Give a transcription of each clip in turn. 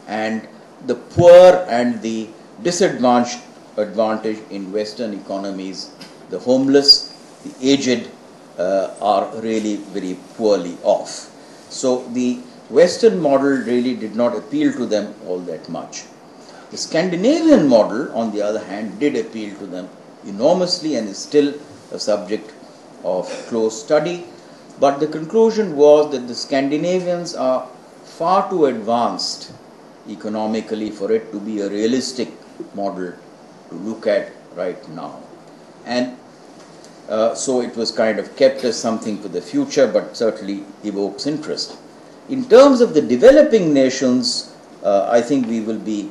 and the poor and the disadvantaged in Western economies, the homeless, the aged, are really very poorly off. So the Western model really did not appeal to them all that much. The Scandinavian model, on the other hand, did appeal to them enormously and is still a subject of close study. But the conclusion was that the Scandinavians are far too advanced economically for it to be a realistic model to look at right now. And so it was kind of kept as something for the future, but certainly evokes interest. In terms of the developing nations, I think we will be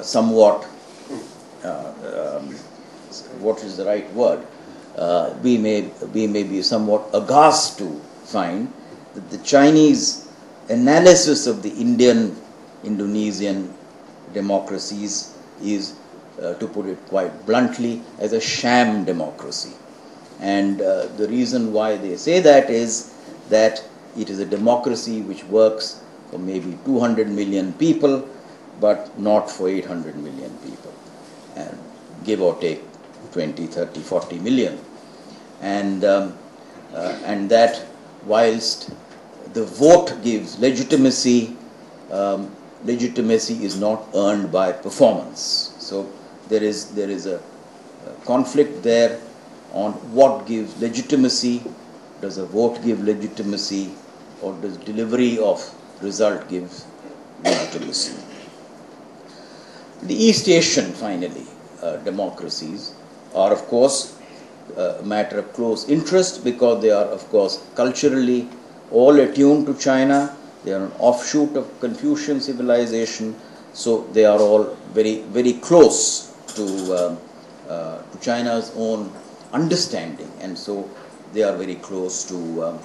somewhat, what is the right word? We may be somewhat aghast to find that the Chinese analysis of the Indonesian democracies is, to put it quite bluntly, as a sham democracy. And the reason why they say that is that it is a democracy which works for maybe 200 million people, but not for 800 million people, and give or take 20, 30, 40 million. And that whilst the vote gives legitimacy, legitimacy is not earned by performance. So there is a conflict there on what gives legitimacy. Does a vote give legitimacy, or does delivery of result give legitimacy? The East Asian, finally, democracies are, of course, a matter of close interest because they are, of course, culturally all attuned to China. They are an offshoot of Confucian civilization, so they are all very, very close to China's own understanding, and so they are very close to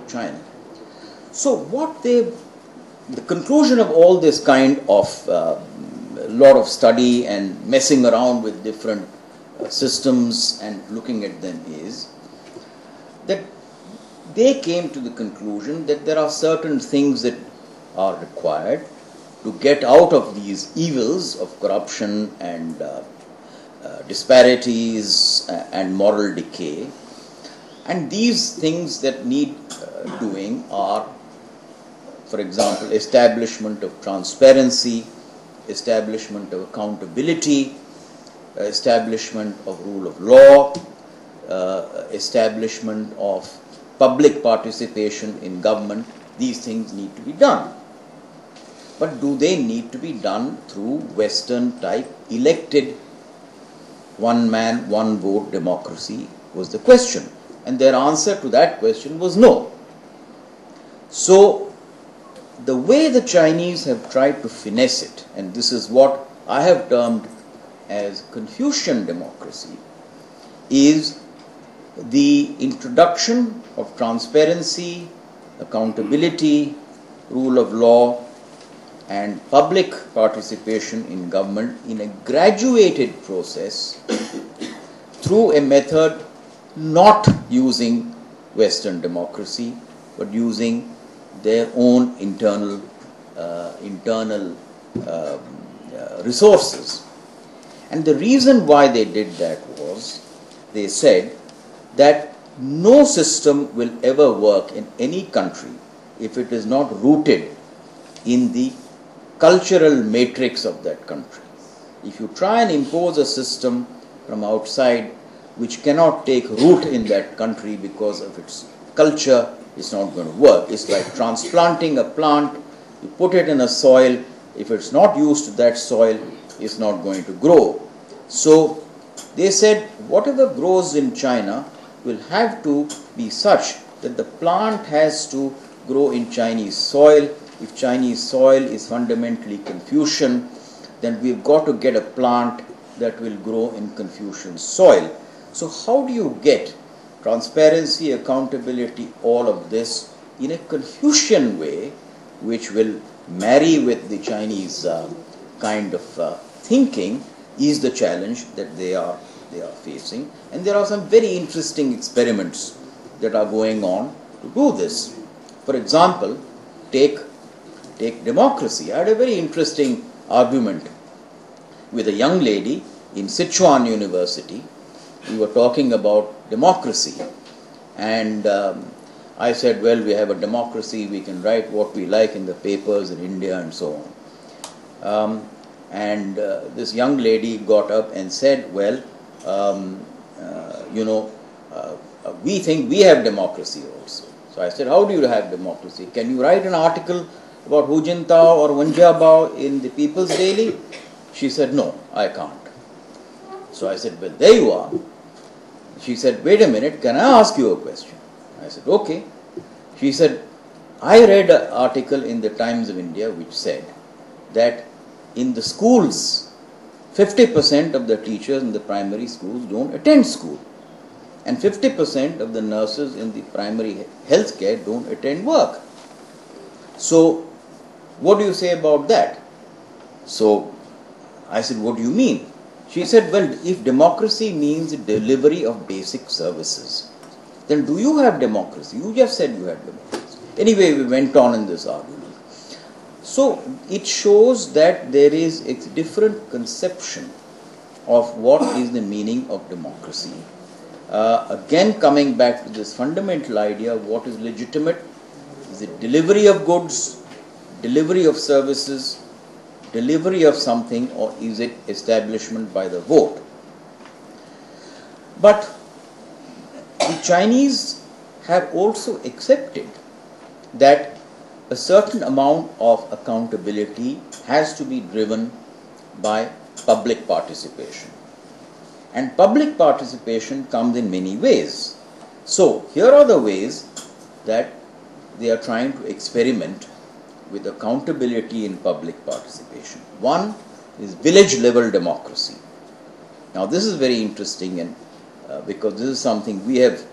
China. So the conclusion of all this kind of lot of study and messing around with different systems and looking at them is that they came to the conclusion that there are certain things that are required to get out of these evils of corruption and disparities and moral decay. And these things that need doing are, for example, establishment of transparency, establishment of accountability, establishment of rule of law, establishment of public participation in government. These things need to be done. But do they need to be done through Western type elected one man, one vote democracy was the question. And their answer to that question was no. So the way the Chinese have tried to finesse it, and this is what I have termed as Confucian democracy, is the introduction of transparency, accountability, rule of law, and public participation in government in a graduated process through a method not using Western democracy, but using their own internal resources. And the reason why they did that was, they said that no system will ever work in any country if it is not rooted in the cultural matrix of that country. If you try and impose a system from outside which cannot take root in that country because of its culture, it's not going to work. It's like transplanting a plant. You put it in a soil. If it's not used to that soil, it's not going to grow. So they said whatever grows in China will have to be such that the plant has to grow in Chinese soil. If Chinese soil is fundamentally Confucian, then we've got to get a plant that will grow in Confucian soil. So how do you get transparency, accountability, all of this in a Confucian way, which will marry with the Chinese kind of thinking, is the challenge that they are facing. And there are some very interesting experiments that are going on to do this. For example, take Take democracy. I had a very interesting argument with a young lady in Sichuan University. We were talking about democracy, and I said, well, we have a democracy, we can write what we like in the papers in India and so on. This young lady got up and said, well, we think we have democracy also. So I said, how do you have democracy? Can you write an article about Hu Jintao or Wen Jiabao in the People's Daily? She said, no, I can't. So I said, well, there you are. She said, wait a minute, can I ask you a question? I said, okay. She said, I read an article in the Times of India which said that in the schools, 50% of the teachers in the primary schools don't attend school, and 50% of the nurses in the primary health care don't attend work. So, what do you say about that? So, I said, what do you mean? She said, well, if democracy means delivery of basic services, then do you have democracy? You just said you had democracy. Anyway, we went on in this argument. So, it shows that there is a different conception of what is the meaning of democracy. Again, coming back to this fundamental idea, what is legitimate? Is it delivery of goods, delivery of services, delivery of something, or is it establishment by the vote? But the Chinese have also accepted that a certain amount of accountability has to be driven by public participation. And public participation comes in many ways. So, here are the ways that they are trying to experiment with accountability in public participation. One is village level democracy. Now, this is very interesting, and because this is something we have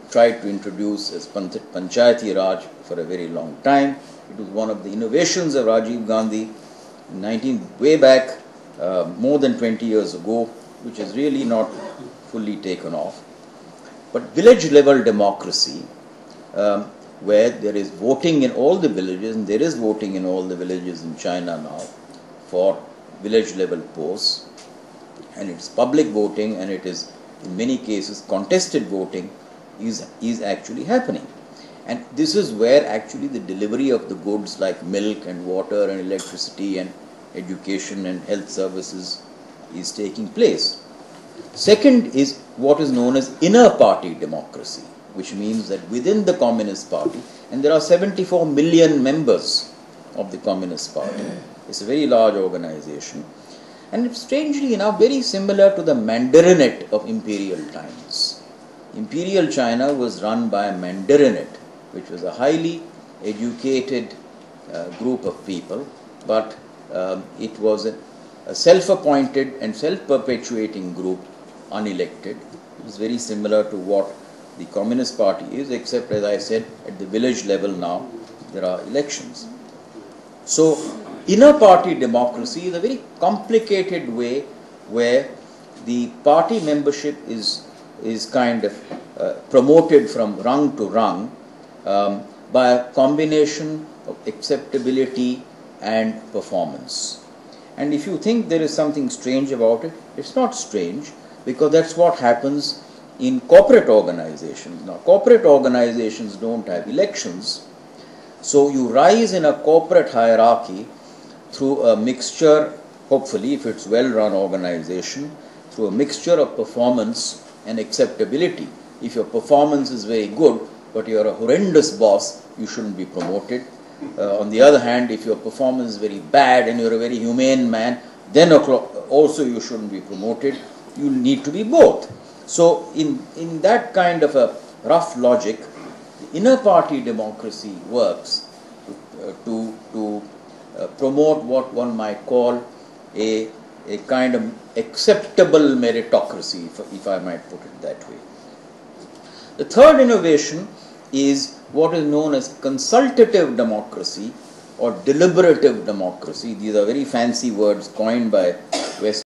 tried to introduce as Panchayati Raj for a very long time. It was one of the innovations of Rajiv Gandhi way back, more than 20 years ago, which is really not fully taken off. But village level democracy, where there is voting in all the villages, and there is voting in all the villages in China now for village level posts, and it's public voting, and it is in many cases contested voting is actually happening. And this is where actually the delivery of the goods like milk and water and electricity and education and health services is taking place. Second is what is known as inner party democracy, which means that within the Communist Party, and there are 74 million members of the Communist Party, it's a very large organization, and it's strangely enough very similar to the Mandarinate of imperial times. Imperial China was run by a Mandarinate, which was a highly educated group of people, but it was a self-appointed and self-perpetuating group, unelected. It was very similar to what the Communist Party is, except, as I said, at the village level now, there are elections. So, inner party democracy is a very complicated way where the party membership is kind of promoted from rung to rung by a combination of acceptability and performance. And if you think there is something strange about it, it's not strange, because that's what happens in corporate organizations. Now, corporate organizations don't have elections, so you rise in a corporate hierarchy through a mixture, hopefully if it's well-run organization, through a mixture of performance and acceptability. If your performance is very good, but you're a horrendous boss, you shouldn't be promoted. On the other hand, if your performance is very bad and you're a very humane man, then also you shouldn't be promoted. You need to be both. So in that kind of a rough logic, the inner party democracy works to promote what one might call a kind of acceptable meritocracy, if I might put it that way. The third innovation is what is known as consultative democracy or deliberative democracy. These are very fancy words coined by West